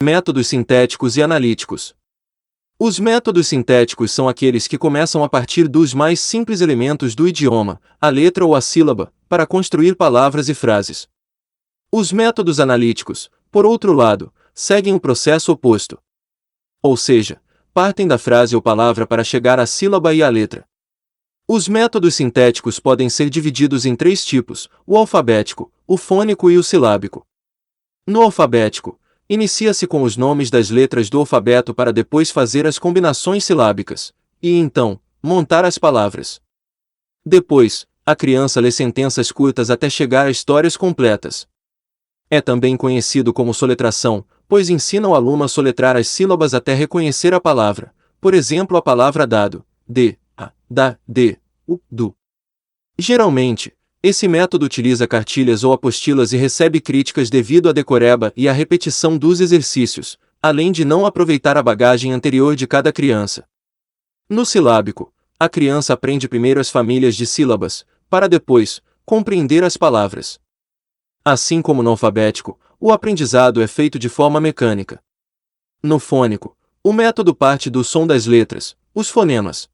Métodos sintéticos e analíticos. Os métodos sintéticos são aqueles que começam a partir dos mais simples elementos do idioma, a letra ou a sílaba, para construir palavras e frases. Os métodos analíticos, por outro lado, seguem o processo oposto. Ou seja, partem da frase ou palavra para chegar à sílaba e à letra. Os métodos sintéticos podem ser divididos em três tipos: o alfabético, o fônico e o silábico. No alfabético, inicia-se com os nomes das letras do alfabeto para depois fazer as combinações silábicas, e então, montar as palavras. Depois, a criança lê sentenças curtas até chegar a histórias completas. É também conhecido como soletração, pois ensina o aluno a soletrar as sílabas até reconhecer a palavra, por exemplo a palavra dado, de, a, da, de, o, do. Geralmente, esse método utiliza cartilhas ou apostilas e recebe críticas devido à decoreba e à repetição dos exercícios, além de não aproveitar a bagagem anterior de cada criança. No silábico, a criança aprende primeiro as famílias de sílabas, para depois, compreender as palavras. Assim como no alfabético, o aprendizado é feito de forma mecânica. No fônico, o método parte do som das letras, os fonemas.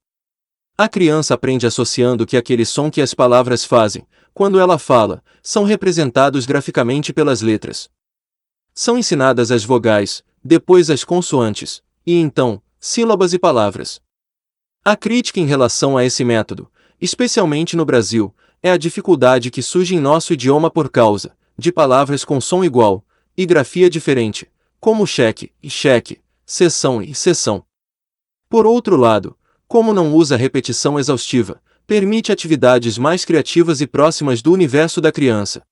A criança aprende associando que aquele som que as palavras fazem, quando ela fala, são representados graficamente pelas letras. São ensinadas as vogais, depois as consoantes, e então, sílabas e palavras. A crítica em relação a esse método, especialmente no Brasil, é a dificuldade que surge em nosso idioma por causa de palavras com som igual e grafia diferente, como cheque e cheque, seção e seção. Por outro lado, como não usa repetição exaustiva, permite atividades mais criativas e próximas do universo da criança.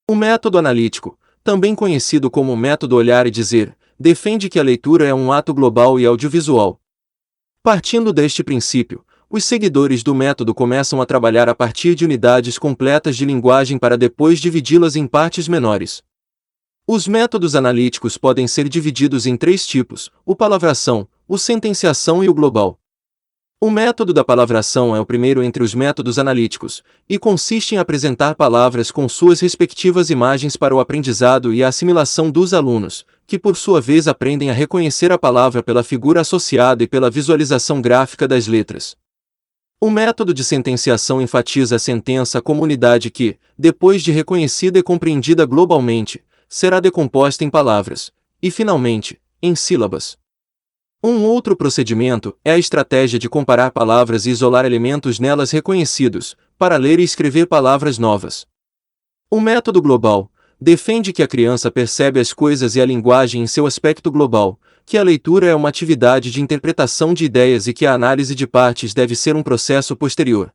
O método analítico, também conhecido como método olhar e dizer, defende que a leitura é um ato global e audiovisual. Partindo deste princípio, os seguidores do método começam a trabalhar a partir de unidades completas de linguagem para depois dividi-las em partes menores. Os métodos analíticos podem ser divididos em três tipos: o palavração, o sentenciação e o global. O método da palavração é o primeiro entre os métodos analíticos, e consiste em apresentar palavras com suas respectivas imagens para o aprendizado e a assimilação dos alunos, que por sua vez aprendem a reconhecer a palavra pela figura associada e pela visualização gráfica das letras. O método de sentenciação enfatiza a sentença como unidade que, depois de reconhecida e compreendida globalmente, será decomposta em palavras, e finalmente, em sílabas. Um outro procedimento é a estratégia de comparar palavras e isolar elementos nelas reconhecidos, para ler e escrever palavras novas. O método global defende que a criança percebe as coisas e a linguagem em seu aspecto global, que a leitura é uma atividade de interpretação de ideias e que a análise de partes deve ser um processo posterior.